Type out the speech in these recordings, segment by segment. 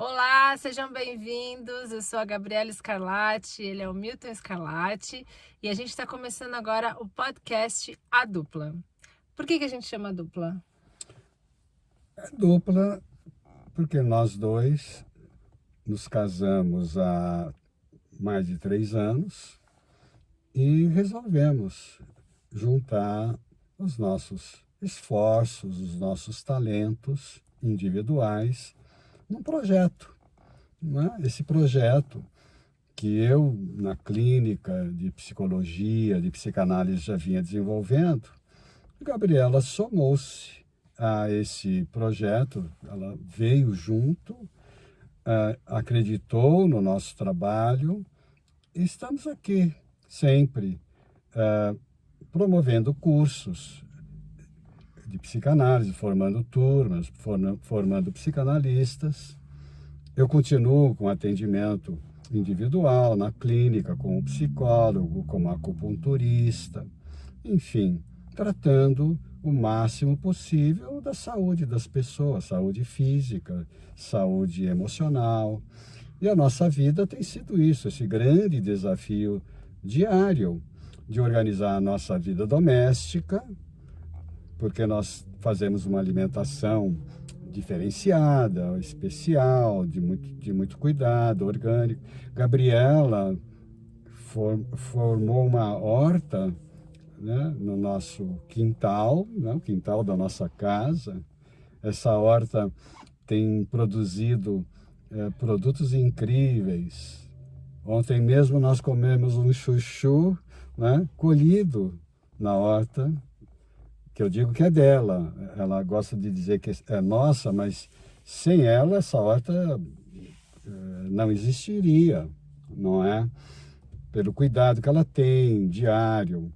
Olá, sejam bem-vindos. Eu sou a Gabriela Scarlatti, ele é o Milton Scarlatti e a gente está começando agora o podcast A Dupla. Por que a gente chama Dupla? É dupla porque nós dois nos casamos há mais de 3 anos e resolvemos juntar os nossos esforços, os nossos talentos individuais num projeto. Não é? Esse projeto que eu, na clínica de psicologia, de psicanálise, já vinha desenvolvendo, a Gabriela somou-se a esse projeto, ela veio junto, acreditou no nosso trabalho e estamos aqui sempre promovendo cursos de psicanálise, formando turmas, formando psicanalistas. Eu continuo com atendimento individual na clínica, como psicólogo, como acupunturista, enfim, tratando o máximo possível da saúde das pessoas, saúde física, saúde emocional. E a nossa vida tem sido isso, esse grande desafio diário de organizar a nossa vida doméstica, porque nós fazemos uma alimentação diferenciada, especial, de muito cuidado, orgânico. Gabriela formou uma horta, né, no nosso quintal, né, o quintal da nossa casa. Essa horta tem produzido produtos incríveis. Ontem mesmo nós comemos um chuchu, né, colhido na horta, que eu digo que é dela. Ela gosta de dizer que é nossa, mas sem ela essa horta não existiria, não é? Pelo cuidado que ela tem diário.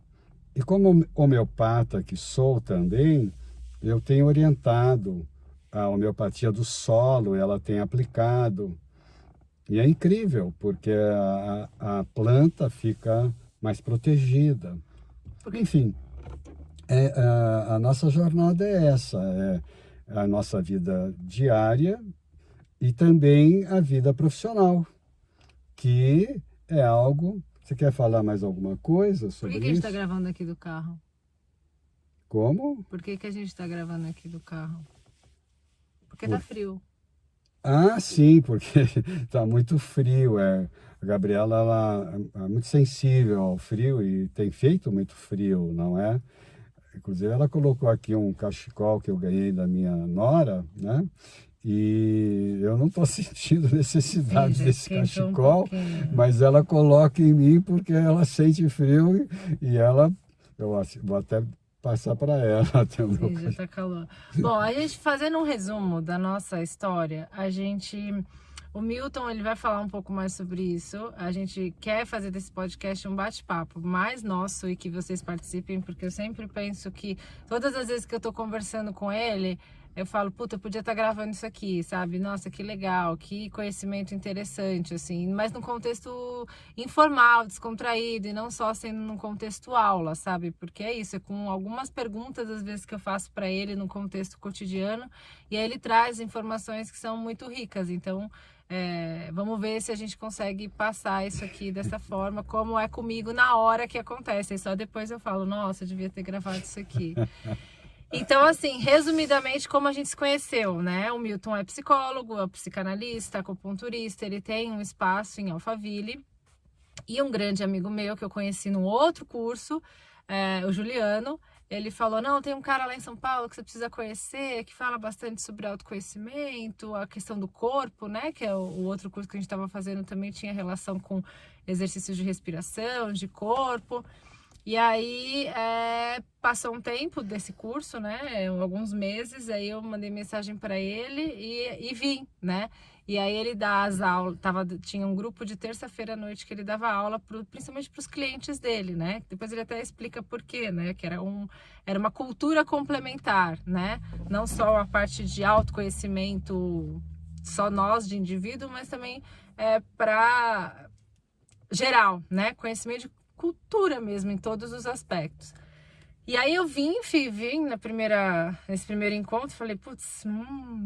E como homeopata que sou também, eu tenho orientado a homeopatia do solo, ela tem aplicado. E é incrível, porque a planta fica mais protegida. Enfim, a nossa jornada é essa, é a nossa vida diária e também a vida profissional, que é algo... Você quer falar mais alguma coisa Por que sobre a gente está isso? gravando aqui do carro? Como? Por que a gente está gravando aqui do carro? Porque tá Por... frio. Ah, sim, porque está muito frio. A Gabriela ela é muito sensível ao frio e tem feito muito frio, não é? Inclusive, ela colocou aqui um cachecol que eu ganhei da minha nora, né? E eu não estou sentindo Sim, necessidade já desse esquentou um cachecol, pouquinho. mas ela coloca em mim porque ela sente frio e ela, vou até passar para ela até o meu Sim, já tá calor. Bom, a gente fazendo um resumo da nossa história, o Milton, ele vai falar um pouco mais sobre isso. A gente quer fazer desse podcast um bate-papo mais nosso e que vocês participem, porque eu sempre penso que todas as vezes que eu tô conversando com ele, eu falo, puta, eu podia estar gravando isso aqui, sabe? Nossa, que legal, que conhecimento interessante, assim, mas num contexto informal, descontraído e não só sendo num contexto aula, sabe? Porque é isso, é com algumas perguntas às vezes que eu faço para ele no contexto cotidiano e aí ele traz informações que são muito ricas. Então, vamos ver se a gente consegue passar isso aqui dessa forma, como é comigo na hora que acontece. E só depois eu falo, nossa, eu devia ter gravado isso aqui. Então, assim, resumidamente, como a gente se conheceu, né? O Milton é psicólogo, é psicanalista, acupunturista, ele tem um espaço em Alphaville. E um grande amigo meu que eu conheci num outro curso, o Juliano, ele falou, não, tem um cara lá em São Paulo que você precisa conhecer, que fala bastante sobre autoconhecimento, a questão do corpo, né? Que é o outro curso que a gente estava fazendo também tinha relação com exercícios de respiração, de corpo. E aí, passou um tempo desse curso, né? Alguns meses, aí eu mandei mensagem para ele e vim, né? E aí ele dá as aulas, tinha um grupo de terça-feira à noite que ele dava aula principalmente para os clientes dele, né? Depois ele até explica por quê, né? Que era uma cultura complementar, né? Não só a parte de autoconhecimento, só nós de indivíduo, mas também para geral, né? Conhecimento de cultura mesmo, em todos os aspectos. E aí eu vim nesse primeiro encontro, falei, putz,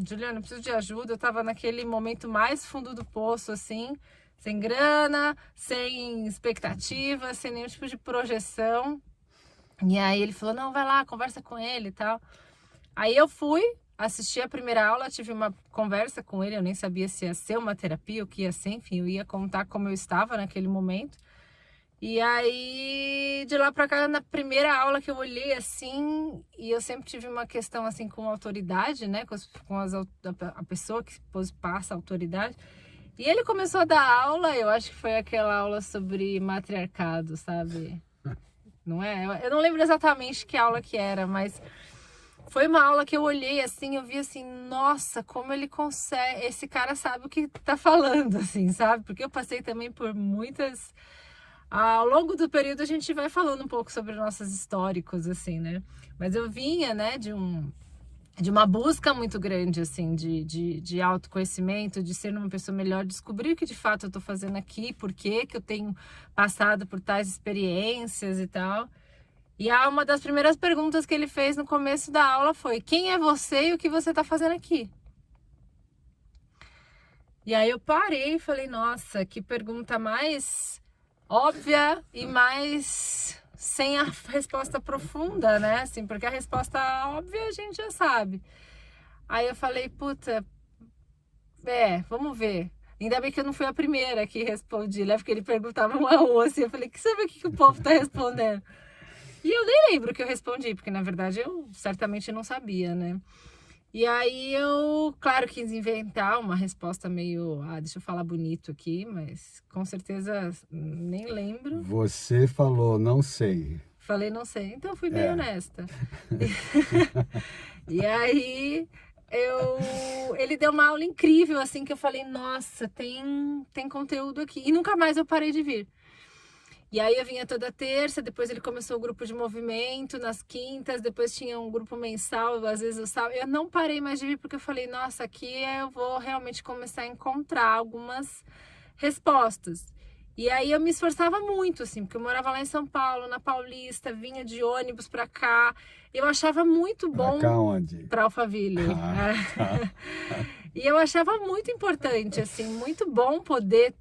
Juliana, eu preciso de ajuda. Eu tava naquele momento mais fundo do poço, assim, sem grana, sem expectativa, sem nenhum tipo de projeção. E aí ele falou, não, vai lá, conversa com ele e tal. Aí eu fui, assisti a primeira aula, tive uma conversa com ele, eu nem sabia se ia ser uma terapia, o que ia ser, enfim, eu ia contar como eu estava naquele momento. E aí, de lá pra cá, na primeira aula que eu olhei assim, e eu sempre tive uma questão assim com autoridade, né? A pessoa que passa a autoridade. E ele começou a dar aula, eu acho que foi aquela aula sobre matriarcado, sabe? Não é? Eu não lembro exatamente que aula que era, mas foi uma aula que eu olhei assim, eu vi assim, nossa, como ele consegue, esse cara sabe o que tá falando, assim, sabe? Porque eu passei também por muitas... Ao longo do período a gente vai falando um pouco sobre nossos históricos, assim, né? Mas eu vinha, né, de uma busca muito grande, assim, de autoconhecimento, de ser uma pessoa melhor, descobrir o que de fato eu tô fazendo aqui, por que eu tenho passado por tais experiências e tal. E uma das primeiras perguntas que ele fez no começo da aula foi: quem é você e o que você tá fazendo aqui? E aí eu parei e falei, nossa, que pergunta mais óbvia e mais sem a resposta profunda, né? Assim, porque a resposta óbvia a gente já sabe. Aí eu falei, puta, vamos ver. Ainda bem que eu não fui a primeira que respondi, né? Porque ele perguntava um a um, assim. Eu falei, que sabe o que o povo tá respondendo? E eu nem lembro o que eu respondi, porque na verdade eu certamente não sabia, né? E aí eu, claro, quis inventar uma resposta meio, deixa eu falar bonito aqui, mas com certeza nem lembro. Você falou, não sei. Falei, não sei. Então eu fui bem honesta. E aí ele deu uma aula incrível, assim, que eu falei, nossa, tem conteúdo aqui. E nunca mais eu parei de vir. E aí eu vinha toda terça, depois ele começou o grupo de movimento nas quintas, depois tinha um grupo mensal, às vezes eu sábado. Eu não parei mais de vir porque eu falei, nossa, aqui eu vou realmente começar a encontrar algumas respostas. E aí eu me esforçava muito, assim, porque eu morava lá em São Paulo, na Paulista, vinha de ônibus pra cá. Eu achava muito bom... Pra cá onde? Pra Alphaville. Tá. E eu achava muito importante, assim, muito bom poder...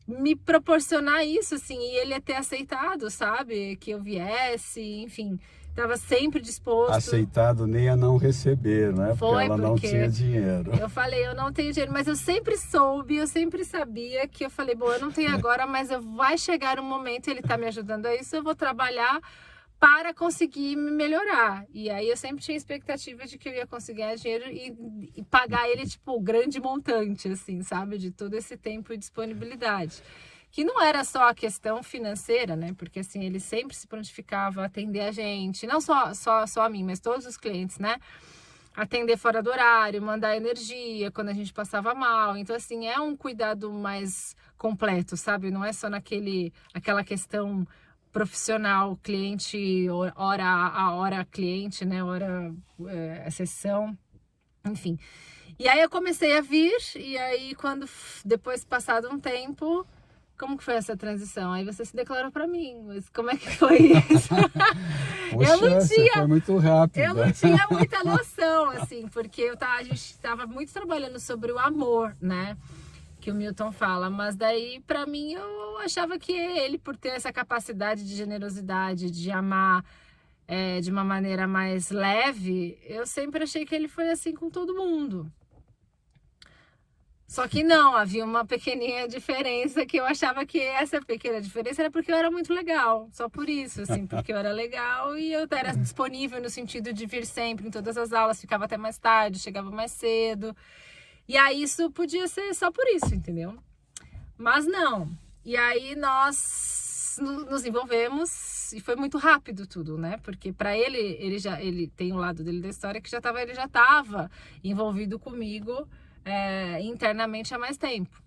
me proporcionar isso, assim, e ele ter aceitado, sabe, que eu viesse, enfim, estava sempre disposto. Aceitado nem a não receber, né? Porque ela não tinha dinheiro. Eu falei, eu não tenho dinheiro, mas eu sempre soube, eu sempre sabia que eu falei, bom, eu não tenho agora, mas vai chegar um momento, ele tá me ajudando a isso, eu vou trabalhar para conseguir me melhorar. E aí eu sempre tinha expectativa de que eu ia conseguir ganhar dinheiro e pagar ele, tipo, o grande montante, assim, sabe? De todo esse tempo e disponibilidade. Que não era só a questão financeira, né? Porque, assim, ele sempre se prontificava a atender a gente. Não só a mim, mas todos os clientes, né? Atender fora do horário, mandar energia quando a gente passava mal. Então, assim, é um cuidado mais completo, sabe? Não é só aquela questão... profissional, cliente, hora cliente, né? Hora sessão, enfim. E aí eu comecei a vir, e aí depois passado um tempo, como que foi essa transição? Aí você se declarou para mim, mas como é que foi isso? Poxa, foi muito rápido. Eu não tinha muita noção, assim, porque a gente estava muito trabalhando sobre o amor, né? Que o Milton fala, mas daí para mim eu achava que ele, por ter essa capacidade de generosidade, de amar de uma maneira mais leve, eu sempre achei que ele foi assim com todo mundo. Só que não, havia uma pequeninha diferença, que eu achava que essa pequena diferença era porque eu era muito legal, só por isso, assim, porque eu era legal e eu era disponível no sentido de vir sempre em todas as aulas, ficava até mais tarde, chegava mais cedo. E aí isso podia ser só por isso, entendeu? Mas não. E aí nós nos envolvemos e foi muito rápido tudo, né? Porque para ele tem um lado dele da história que ele já estava envolvido comigo internamente há mais tempo.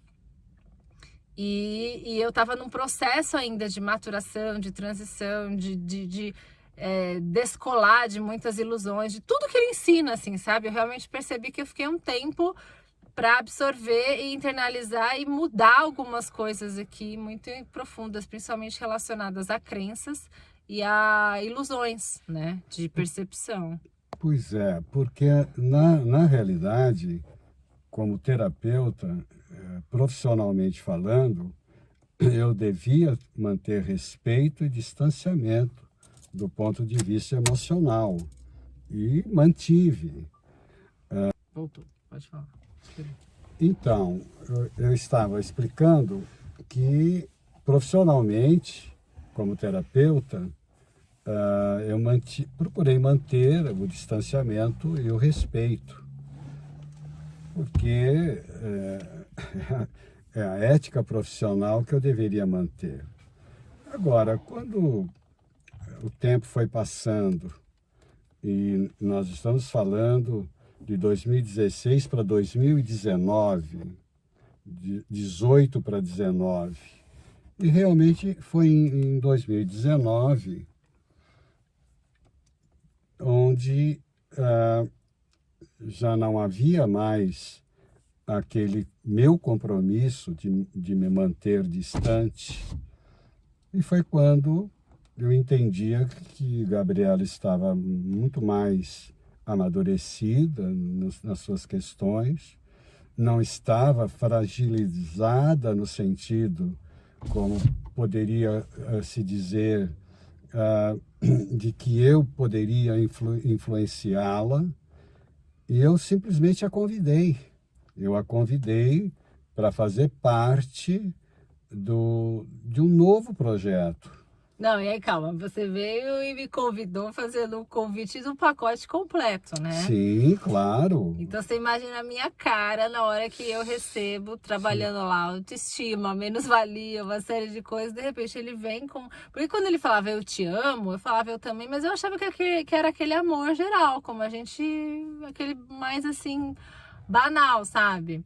E eu estava num processo ainda de maturação, de transição, de descolar de muitas ilusões, de tudo que ele ensina, assim, sabe? Eu realmente percebi que eu fiquei um tempo para absorver e internalizar e mudar algumas coisas aqui muito profundas, principalmente relacionadas a crenças e a ilusões, né, de percepção. Pois é, porque na realidade, como terapeuta, profissionalmente falando, eu devia manter respeito e distanciamento do ponto de vista emocional. E mantive. Voltou, pode falar. Então, eu estava explicando que profissionalmente, como terapeuta, eu procurei manter o distanciamento e o respeito, porque é a ética profissional que eu deveria manter. Agora, quando o tempo foi passando e nós estamos falando de 2016 para 2019, de 18 para 19, e realmente foi em 2019 onde já não havia mais aquele meu compromisso de me manter distante. E foi quando eu entendia que Gabriela estava muito mais amadurecida nas suas questões, não estava fragilizada no sentido, como poderia se dizer, de que eu poderia influenciá-la, e eu simplesmente a convidei. Eu a convidei para fazer parte de um novo projeto. Não, e aí, calma, você veio e me convidou fazendo um convite do pacote completo, né? Sim, claro. Então você imagina a minha cara na hora que eu recebo, trabalhando lá, autoestima, menos-valia, uma série de coisas, de repente ele vem com... Porque quando ele falava eu te amo, eu falava eu também, mas eu achava que era aquele amor geral, como a gente... aquele mais assim, banal, sabe?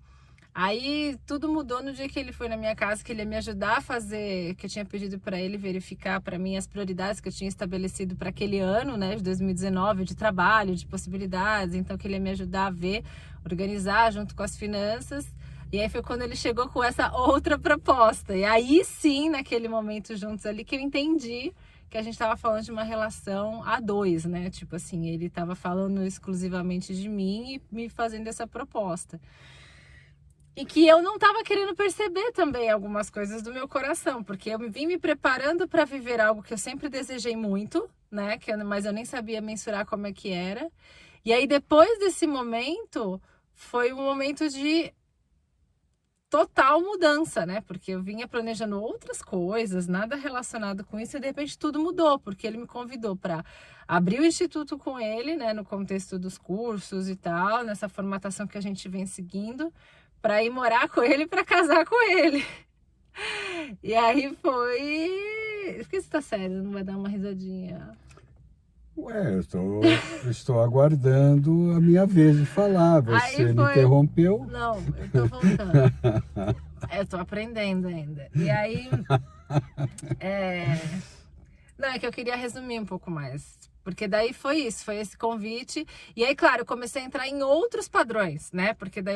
Aí tudo mudou no dia que ele foi na minha casa, que ele ia me ajudar a fazer, que eu tinha pedido para ele verificar para mim as prioridades que eu tinha estabelecido para aquele ano, né, de 2019, de trabalho, de possibilidades, então que ele ia me ajudar a ver, organizar junto com as finanças. E aí foi quando ele chegou com essa outra proposta. E aí sim, naquele momento juntos ali, que eu entendi que a gente estava falando de uma relação a dois, né? Tipo assim, ele estava falando exclusivamente de mim e me fazendo essa proposta. E que eu não estava querendo perceber também algumas coisas do meu coração, porque eu vim me preparando para viver algo que eu sempre desejei muito, né? Mas eu nem sabia mensurar como é que era. E aí, depois desse momento, foi um momento de total mudança, né? Porque eu vinha planejando outras coisas, nada relacionado com isso, e de repente tudo mudou, porque ele me convidou para abrir o instituto com ele, né? No contexto dos cursos e tal, nessa formatação que a gente vem seguindo, para ir morar com ele, para casar com ele. E aí foi... Por que você tá sério? Não vai dar uma risadinha? Ué, eu estou aguardando a minha vez de falar. Você me interrompeu? Não, eu tô voltando. Eu tô aprendendo ainda. E aí... Não, é que eu queria resumir um pouco mais. Porque daí foi isso, foi esse convite. E aí, claro, eu comecei a entrar em outros padrões, né? Porque daí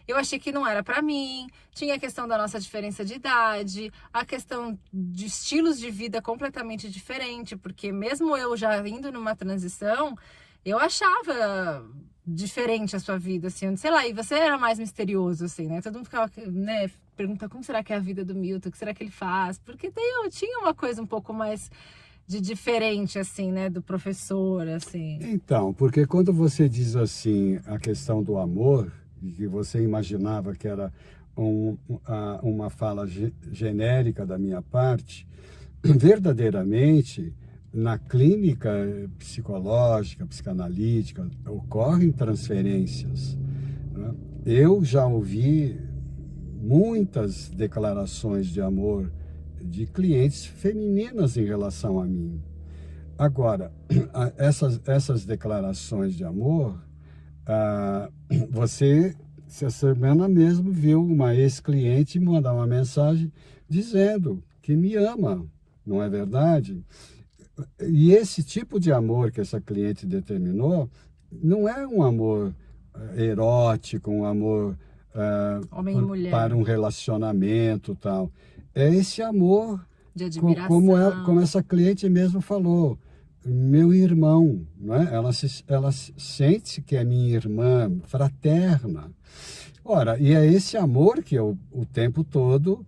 eu achei que não era pra mim. Tinha a questão da nossa diferença de idade, a questão de estilos de vida completamente diferente, porque mesmo eu já indo numa transição, eu achava diferente a sua vida, assim, sei lá, e você era mais misterioso, assim, né? Todo mundo ficava, né, pergunta como será que é a vida do Milton, o que será que ele faz? Porque eu tinha uma coisa um pouco mais de diferente, assim, né, do professor, assim. Então, porque quando você diz assim, a questão do amor, que você imaginava que era uma fala genérica da minha parte, verdadeiramente, na clínica psicológica, psicanalítica, ocorrem transferências, né? Eu já ouvi muitas declarações de amor de clientes femininas em relação a mim. Agora, essas declarações de amor, essa semana mesmo viu uma ex-cliente mandar uma mensagem dizendo que me ama, não é verdade? E esse tipo de amor que essa cliente determinou não é um amor erótico, um amor Homem e mulher. para um relacionamento tal. É esse amor de admiração. Como essa cliente mesmo falou, meu irmão, né? Ela sente que é minha irmã fraterna. Ora, e é esse amor que eu, o tempo todo,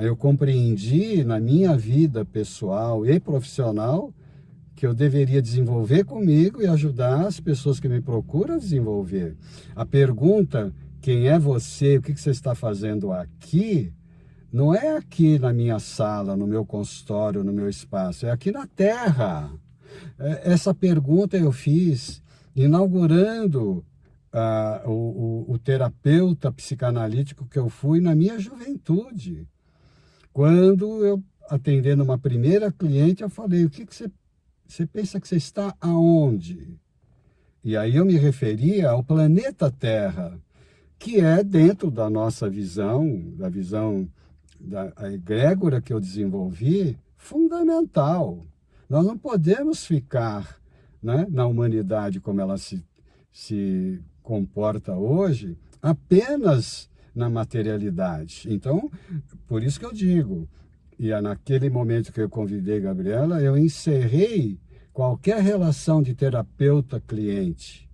eu compreendi na minha vida pessoal e profissional que eu deveria desenvolver comigo e ajudar as pessoas que me procuram a desenvolver. A pergunta, quem é você, o que você está fazendo aqui, não é aqui na minha sala, no meu consultório, no meu espaço, é aqui na Terra. Essa pergunta eu fiz inaugurando o terapeuta psicanalítico que eu fui na minha juventude. Quando eu, atendendo uma primeira cliente, eu falei, o que você pensa que você está aonde? E aí eu me referia ao planeta Terra, que é dentro da nossa visão, da visão da egrégora que eu desenvolvi, fundamental. Nós não podemos ficar, né, na humanidade como ela se comporta hoje, apenas na materialidade. Então, por isso que eu digo, e é naquele momento que eu convidei a Gabriela, eu encerrei qualquer relação de terapeuta-cliente,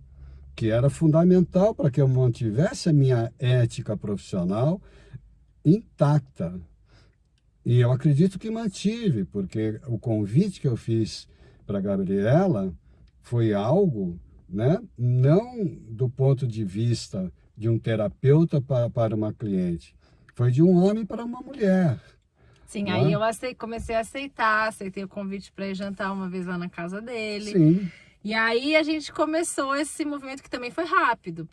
que era fundamental para que eu mantivesse a minha ética profissional intacta. E eu acredito que mantive, porque o convite que eu fiz para a Gabriela foi algo, né, não do ponto de vista de um terapeuta para uma cliente, foi de um homem para uma mulher. Sim, aí eu comecei a aceitar, aceitei o convite para ir jantar uma vez lá na casa dele. Sim. E aí a gente começou esse movimento que também foi rápido,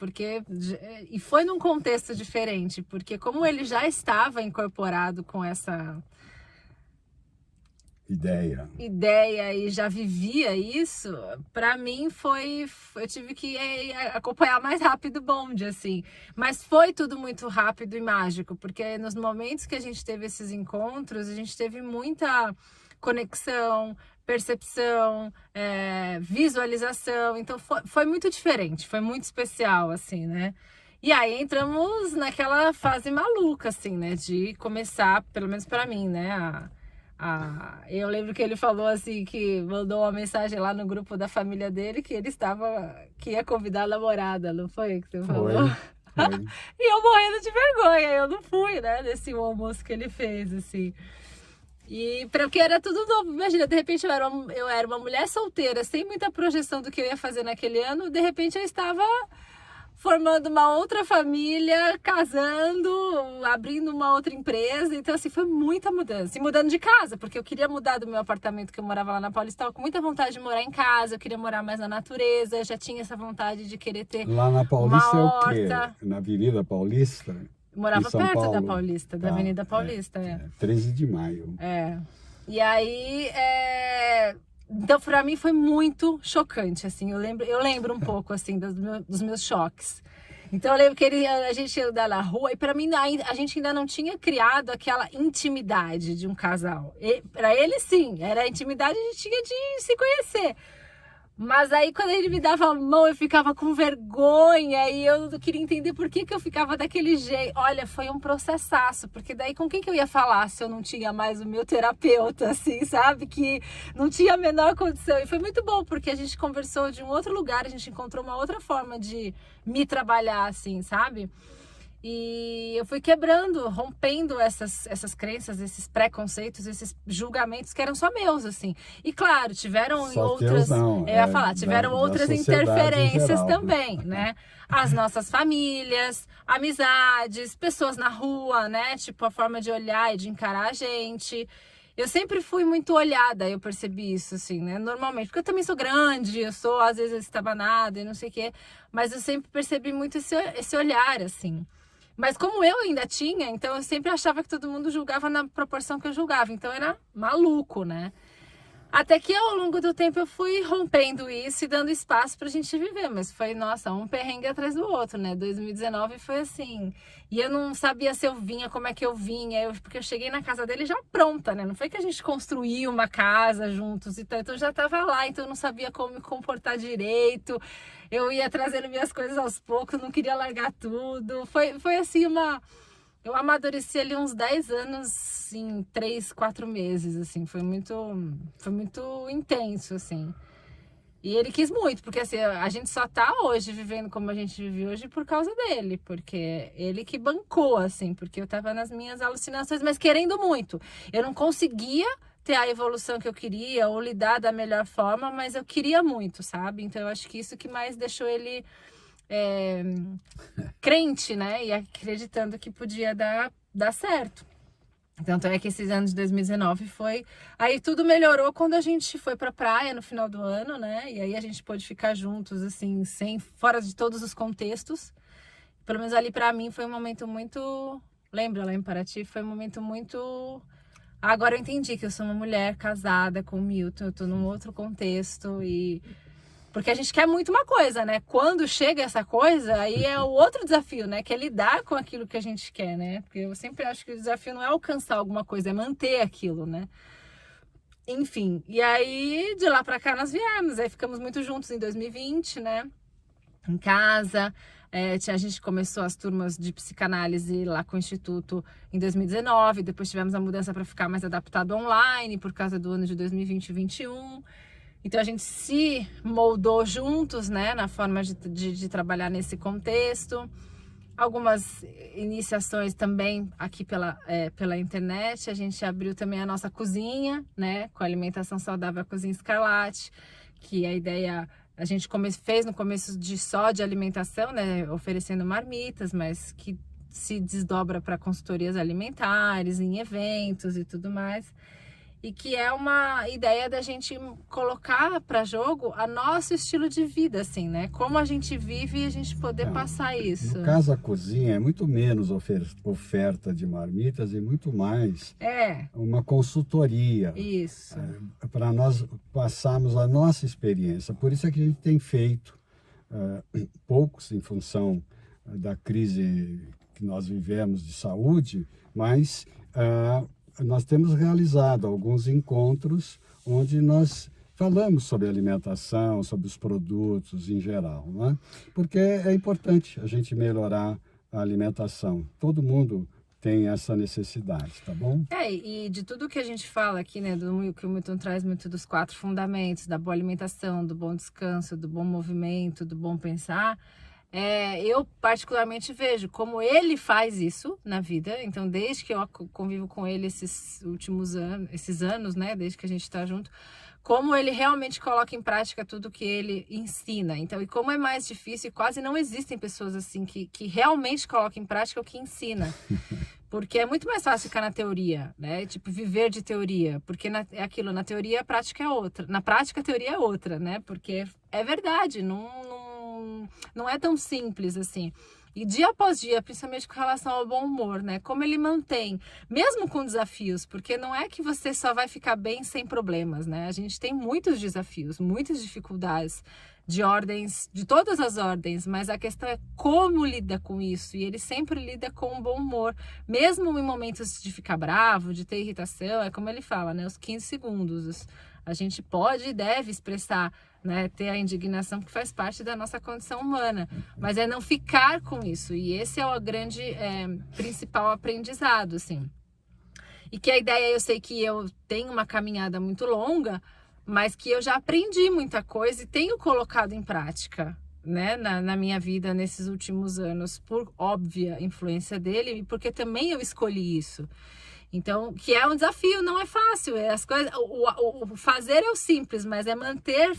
e foi num contexto diferente, porque como ele já estava incorporado com essa ideia e já vivia isso, para mim eu tive que acompanhar mais rápido o bonde, assim. Mas foi tudo muito rápido e mágico, porque nos momentos que a gente teve esses encontros, a gente teve muita conexão, percepção, visualização. Então foi muito diferente, foi muito especial, assim, né? E aí entramos naquela fase maluca, assim, né? De começar, pelo menos para mim, né? Eu lembro que ele falou assim, que mandou uma mensagem lá no grupo da família dele que que ia convidar a namorada, não foi que você falou? Foi. E eu morrendo de vergonha, eu não fui, né, nesse almoço que ele fez, assim. E porque era tudo novo, imagina, de repente eu era uma mulher solteira, sem muita projeção do que eu ia fazer naquele ano, de repente eu estava formando uma outra família, casando, abrindo uma outra empresa. Então, assim, foi muita mudança. E mudando de casa, porque eu queria mudar do meu apartamento que eu morava lá na Paulista. Estava com muita vontade de morar em casa, eu queria morar mais na natureza. Eu já tinha essa vontade de querer ter lá na Paulista uma horta. É o quê? Na Avenida Paulista? Eu morava perto Paulo. da Paulista, da Avenida Paulista. 13 de maio. E aí... Então, para mim foi muito chocante, assim, eu lembro um pouco, assim, dos meus choques. Então, eu lembro que a gente ia andar na rua e, para mim, a gente ainda não tinha criado aquela intimidade de um casal. Para ele, sim, era a intimidade, a gente tinha de se conhecer. Mas aí, quando ele me dava a mão, eu ficava com vergonha e eu não queria entender por que eu ficava daquele jeito. Olha, foi um processaço, porque daí com quem que eu ia falar se eu não tinha mais o meu terapeuta, assim, sabe? Que não tinha a menor condição. E foi muito bom, porque a gente conversou de um outro lugar, a gente encontrou uma outra forma de me trabalhar, assim, sabe? E eu fui quebrando, rompendo essas crenças, esses preconceitos, esses julgamentos que eram só meus, assim. E claro, tiveram só outras, não, eu ia falar, tiveram outras interferências também, né? As nossas famílias, amizades, pessoas na rua, né? Tipo, a forma de olhar e de encarar a gente. Eu sempre fui muito olhada, eu percebi isso, assim, né? Normalmente, porque eu também sou grande, eu sou, às vezes, estabanada e não sei o quê. Mas eu sempre percebi muito esse olhar, assim. Mas como eu ainda tinha, então eu sempre achava que todo mundo julgava na proporção que eu julgava. Então era maluco, né? Até que ao longo do tempo eu fui rompendo isso e dando espaço pra gente viver. Mas foi, nossa, um perrengue atrás do outro, né? 2019 foi assim. E eu não sabia se eu vinha, como é que eu vinha. Porque eu cheguei na casa dele já pronta, né? Não foi que a gente construiu uma casa juntos e tal. Então eu já tava lá, então eu não sabia como me comportar direito. Eu ia trazendo minhas coisas aos poucos, não queria largar tudo. Foi assim Eu amadureci ali uns 10 anos em 3, 4 meses, assim. Foi muito intenso, assim. E ele quis muito, porque assim, a gente só tá hoje vivendo como a gente vive hoje por causa dele, porque ele que bancou, assim, porque eu tava nas minhas alucinações, mas querendo muito. Eu não conseguia ter a evolução que eu queria ou lidar da melhor forma, mas eu queria muito, sabe? Então eu acho que isso que mais deixou ele crente, né? E acreditando que podia dar certo. Tanto é que esses anos de 2019 foi... Aí tudo melhorou quando a gente foi pra praia no final do ano, né? E aí a gente pôde ficar juntos, assim, fora de todos os contextos. Pelo menos ali pra mim foi um momento muito... Lembra lá em Paraty? Foi um momento muito... Agora eu entendi que eu sou uma mulher casada com o Milton, eu tô num outro contexto e... Porque a gente quer muito uma coisa, né? Quando chega essa coisa, aí é o outro desafio, né? Que é lidar com aquilo que a gente quer, né? Porque eu sempre acho que o desafio não é alcançar alguma coisa, é manter aquilo, né? Enfim, e aí de lá pra cá nós viemos, aí ficamos muito juntos em 2020, né? Em casa, a gente começou as turmas de psicanálise lá com o Instituto em 2019, depois tivemos a mudança para ficar mais adaptado online por causa do ano de 2020 e 2021. Então a gente se moldou juntos, né, na forma de trabalhar nesse contexto. Algumas iniciações também aqui pela internet. A gente abriu também a nossa cozinha, né, com a alimentação saudável, a Cozinha Escarlate, que a ideia a gente fez no começo só de alimentação, né, oferecendo marmitas, mas que se desdobra para consultorias alimentares, em eventos e tudo mais. E que é uma ideia da gente colocar para jogo a nosso estilo de vida, assim, né? Como a gente vive e a gente poder passar isso. No caso, a cozinha é muito menos oferta de marmitas e muito mais uma consultoria. Isso. Para nós passarmos a nossa experiência. Por isso é que a gente tem feito poucos em função da crise que nós vivemos de saúde, mas... nós temos realizado alguns encontros onde nós falamos sobre alimentação, sobre os produtos em geral, né? Porque é importante a gente melhorar a alimentação. Todo mundo tem essa necessidade, tá bom? E de tudo que a gente fala aqui, né, que o Milton traz muito dos 4 fundamentos, da boa alimentação, do bom descanso, do bom movimento, do bom pensar... eu particularmente vejo como ele faz isso na vida. Então, desde que eu convivo com ele esses últimos anos, né, desde que a gente está junto, como ele realmente coloca em prática tudo que ele ensina. Então, e como é mais difícil, e quase não existem pessoas assim que realmente colocam em prática o que ensina. Porque é muito mais fácil ficar na teoria, né? Tipo, viver de teoria. Porque é aquilo, na teoria a prática é outra. Na prática a teoria é outra, né? Porque é verdade, não é tão simples assim. E dia após dia, principalmente com relação ao bom humor, né? Como ele mantém, mesmo com desafios, porque não é que você só vai ficar bem sem problemas, né? A gente tem muitos desafios, muitas dificuldades de ordens, de todas as ordens, mas a questão é como lida com isso. E ele sempre lida com um bom humor, mesmo em momentos de ficar bravo, de ter irritação, é como ele fala, né? Os 15 segundos. A gente pode e deve expressar, né, ter a indignação, que faz parte da nossa condição humana, mas é não ficar com isso, e esse é o grande principal aprendizado, assim. E que a ideia, eu sei que eu tenho uma caminhada muito longa, mas que eu já aprendi muita coisa e tenho colocado em prática, né, na minha vida nesses últimos anos, por óbvia influência dele, e porque também eu escolhi isso. Então, que é um desafio, não é fácil. As coisas, o fazer é o simples, mas é manter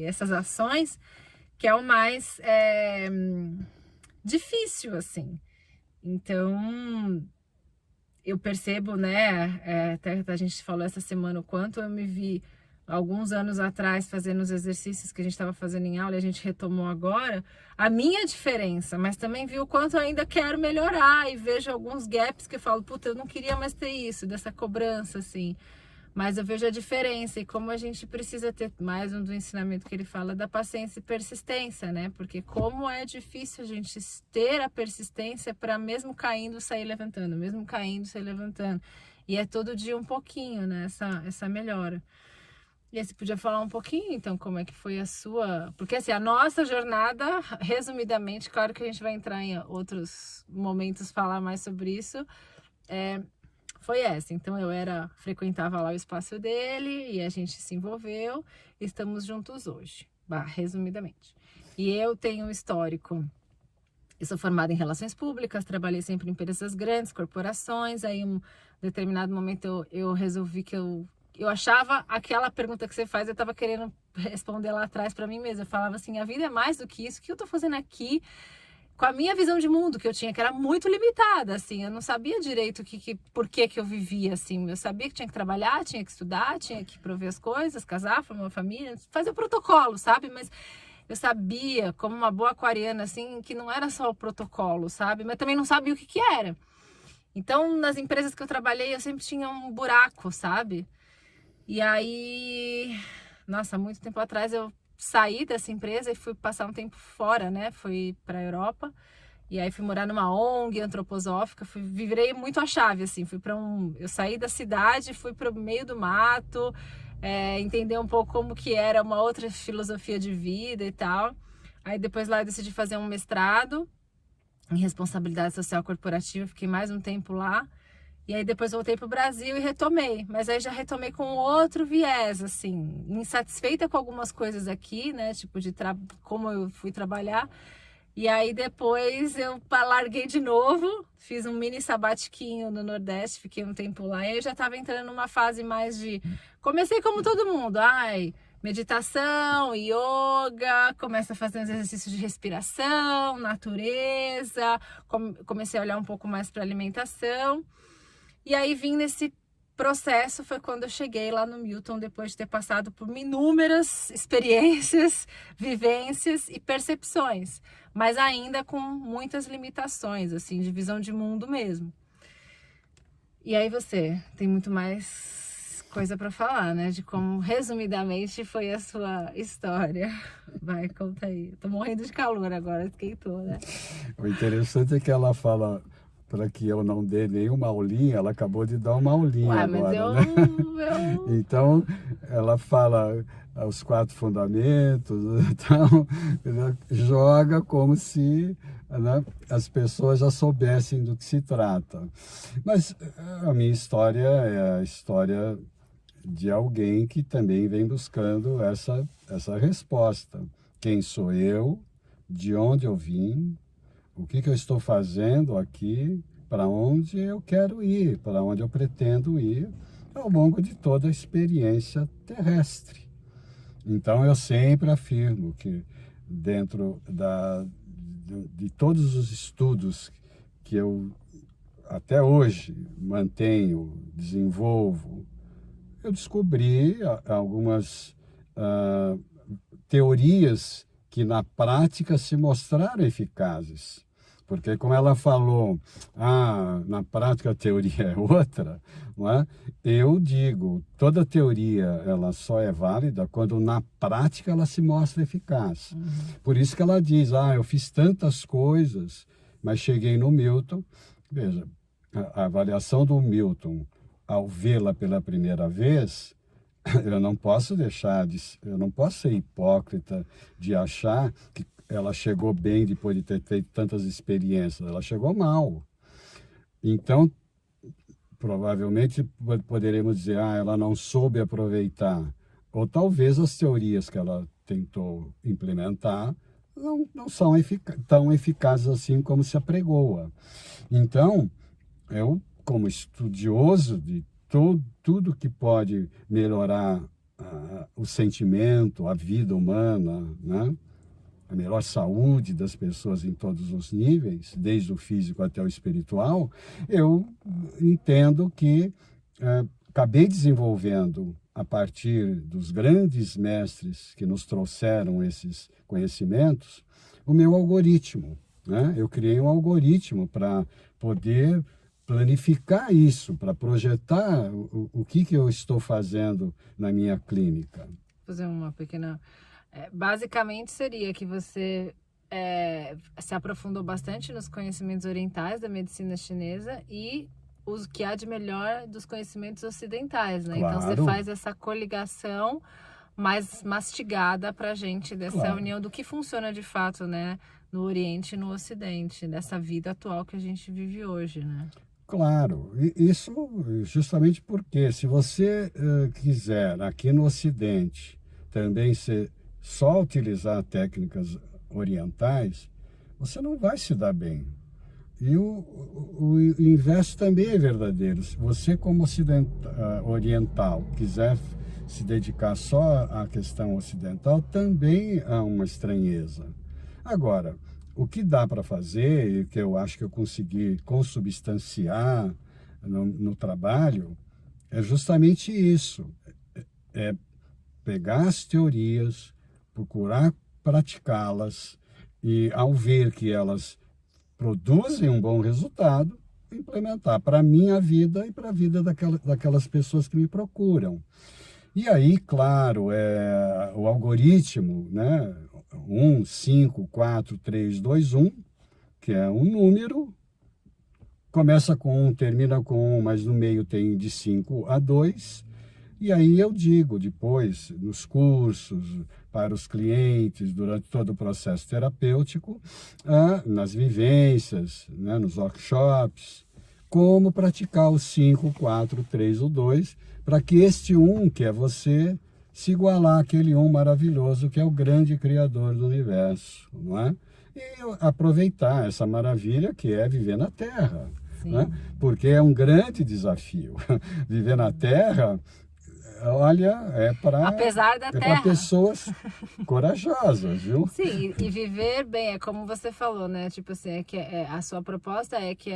essas ações que é o mais difícil, assim. Então, eu percebo, né? Até a gente falou essa semana o quanto eu me vi alguns anos atrás fazendo os exercícios que a gente estava fazendo em aula e a gente retomou agora, a minha diferença, mas também vi o quanto eu ainda quero melhorar e vejo alguns gaps que eu falo, puta, eu não queria mais ter isso, dessa cobrança, assim. Mas eu vejo a diferença e como a gente precisa ter mais um do ensinamento que ele fala da paciência e persistência, né? Porque como é difícil a gente ter a persistência para mesmo caindo, sair levantando, mesmo caindo, sair levantando. E é todo dia um pouquinho, né? Essa melhora. E aí você podia falar um pouquinho, então, como é que foi a sua... Porque, assim, a nossa jornada, resumidamente, claro que a gente vai entrar em outros momentos, falar mais sobre isso, foi essa. Então, frequentava lá o espaço dele e a gente se envolveu. Estamos juntos hoje, resumidamente. E eu tenho um histórico... Eu sou formada em relações públicas, trabalhei sempre em empresas grandes, corporações. Aí, em um determinado momento, eu resolvi que eu achava aquela pergunta que você faz, eu estava querendo responder lá atrás para mim mesma. Eu falava assim, a vida é mais do que isso, o que eu estou fazendo aqui? Com a minha visão de mundo que eu tinha, que era muito limitada, assim, eu não sabia direito por que eu vivia, assim. Eu sabia que tinha que trabalhar, tinha que estudar, tinha que prover as coisas, casar, formar uma família, fazer o protocolo, sabe? Mas eu sabia, como uma boa aquariana, assim, que não era só o protocolo, sabe? Mas também não sabia o que era. Então, nas empresas que eu trabalhei, eu sempre tinha um buraco, sabe? E aí, nossa, muito tempo atrás eu saí dessa empresa e fui passar um tempo fora, né? Fui para a Europa e aí fui morar numa ONG antroposófica, virei muito a chave, assim, eu saí da cidade, fui para o meio do mato, entender um pouco como que era uma outra filosofia de vida e tal. Aí depois lá eu decidi fazer um mestrado em responsabilidade social corporativa, fiquei mais um tempo lá. E aí depois voltei para o Brasil e retomei, mas aí já retomei com outro viés, assim, insatisfeita com algumas coisas aqui, né, tipo como eu fui trabalhar. E aí depois eu larguei de novo, fiz um mini sabatiquinho no Nordeste, fiquei um tempo lá e aí eu já estava entrando numa fase mais de... Comecei como todo mundo, meditação, yoga, começa a fazer uns exercícios de respiração, natureza, comecei a olhar um pouco mais para alimentação. E aí vim nesse processo, foi quando eu cheguei lá no Milton, depois de ter passado por inúmeras experiências, vivências e percepções, mas ainda com muitas limitações, assim, de visão de mundo mesmo. E aí você tem muito mais coisa para falar, né? De como, resumidamente, foi a sua história. Vai, conta aí. Tô morrendo de calor agora, esquentou, né? O interessante é que ela fala para que eu não dê nenhuma aulinha, ela acabou de dar uma aulinha Mas agora, né? Então, ela fala os 4 fundamentos, então, joga como se, né, as pessoas já soubessem do que se trata. Mas a minha história é a história de alguém que também vem buscando essa resposta. Quem sou eu? De onde eu vim? O que eu estou fazendo aqui? Para onde eu quero ir? Para onde eu pretendo ir ao longo de toda a experiência terrestre. Então eu sempre afirmo que dentro de todos os estudos que eu até hoje mantenho, desenvolvo, eu descobri algumas teorias que na prática se mostraram eficazes. Porque como ela falou, na prática a teoria é outra, não é? Eu digo, toda teoria ela só é válida quando na prática ela se mostra eficaz. Por isso que ela diz, eu fiz tantas coisas, mas cheguei no Milton. Veja, a avaliação do Milton, ao vê-la pela primeira vez, eu não posso ser hipócrita de achar que ela chegou bem depois de ter feito tantas experiências. Ela chegou mal. Então, provavelmente poderemos dizer, ela não soube aproveitar. Ou talvez as teorias que ela tentou implementar não são tão eficazes assim como se apregoa. Então, eu, como estudioso de tudo que pode melhorar o sentimento, a vida humana, né? A melhor saúde das pessoas em todos os níveis, desde o físico até o espiritual, eu entendo que acabei desenvolvendo, a partir dos grandes mestres que nos trouxeram esses conhecimentos, o meu algoritmo, né? Eu criei um algoritmo para poder planificar isso, para projetar o que eu estou fazendo na minha clínica. Vou fazer uma pequena... basicamente seria que você se aprofundou bastante nos conhecimentos orientais da medicina chinesa e o que há de melhor dos conhecimentos ocidentais, né? Claro. Então você faz essa coligação mais mastigada para a gente dessa união do que funciona de fato, né? No Oriente e no Ocidente, dessa vida atual que a gente vive hoje, né? Claro, isso justamente porque se você quiser aqui no Ocidente também só utilizar técnicas orientais, você não vai se dar bem. E o inverso também é verdadeiro. Se você, como oriental, quiser se dedicar só à questão ocidental, também há uma estranheza. Agora, o que dá para fazer, e que eu acho que eu consegui consubstanciar no trabalho, é justamente isso. É pegar as teorias, procurar praticá-las e, ao ver que elas produzem um bom resultado, implementar para a minha vida e para a vida daquelas pessoas que me procuram. E aí, claro, o algoritmo, né? 1, 5, 4, 3, 2, 1, que é um número, começa com 1, termina com 1, mas no meio tem de 5 a 2. E aí eu digo depois, nos cursos, para os clientes, durante todo o processo terapêutico, nas vivências, né, nos workshops, como praticar o 5, 4, 3 ou 2, para que este 1, que é você, se igualar àquele 1 maravilhoso que é o grande criador do universo, não é? E aproveitar essa maravilha que é viver na Terra, né? Porque é um grande desafio. Viver na Terra, olha, apesar da terra, pessoas corajosas, viu? Sim, e viver bem, é como você falou, né? Tipo assim, a sua proposta é que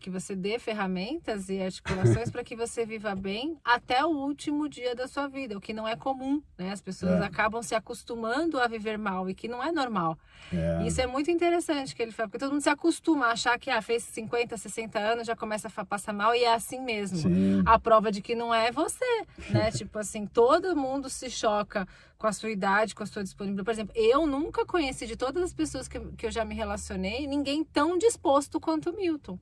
que você dê ferramentas e articulações para que você viva bem até o último dia da sua vida, o que não é comum, né? As pessoas acabam se acostumando a viver mal e que não é normal. Isso é muito interessante que ele fala, porque todo mundo se acostuma a achar que fez 50, 60 anos, já começa a passar mal e é assim mesmo. Sim. A prova de que não é você, né? Tipo assim, todo mundo se choca com a sua idade, com a sua disponibilidade. Por exemplo, eu nunca conheci, de todas as pessoas que eu já me relacionei, ninguém tão disposto quanto o Milton.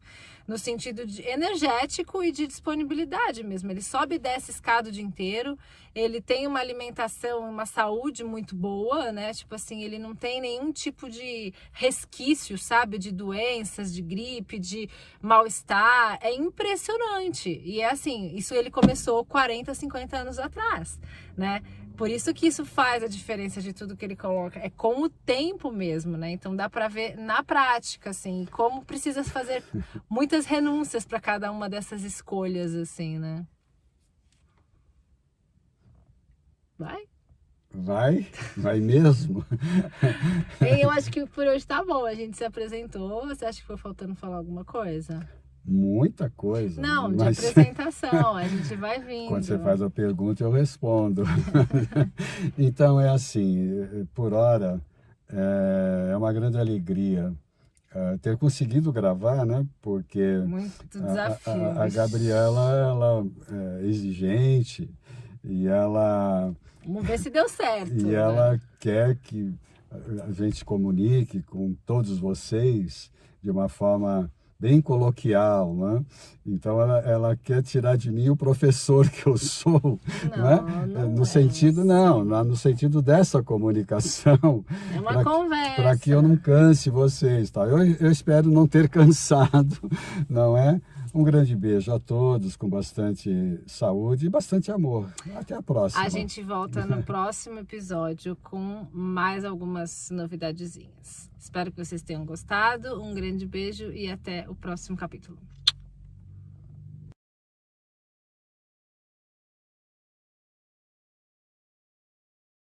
No sentido de energético e de disponibilidade mesmo. Ele sobe e desce escada o dia inteiro. Ele tem uma alimentação, uma saúde muito boa, né? Tipo assim, ele não tem nenhum tipo de resquício, sabe? De doenças, de gripe, de mal-estar. É impressionante. E é assim, isso ele começou 40, 50 anos atrás, né? Por isso que isso faz a diferença de tudo que ele coloca. É com o tempo mesmo, né? Então dá para ver na prática, assim, como precisa fazer muitas renúncias para cada uma dessas escolhas, assim, né? Vai mesmo. Bem, eu acho que por hoje tá bom. A gente se apresentou. Você acha que foi faltando falar alguma coisa? Muita coisa. Não, de apresentação, a gente vai vindo. Quando você faz a pergunta, eu respondo. Então, é assim, por hora, é uma grande alegria ter conseguido gravar, né? Porque muito desafio. A Gabriela, ela é exigente e ela... Vamos ver se deu certo. E ela quer que a gente comunique com todos vocês de uma forma bem coloquial, né? Então ela quer tirar de mim o professor que eu sou, né? No sentido dessa comunicação. É uma conversa. Para que eu não canse vocês, tá? Eu espero não ter cansado, não é? Um grande beijo a todos, com bastante saúde e bastante amor. Até a próxima. A gente volta no próximo episódio com mais algumas novidadezinhas. Espero que vocês tenham gostado. Um grande beijo e até o próximo capítulo.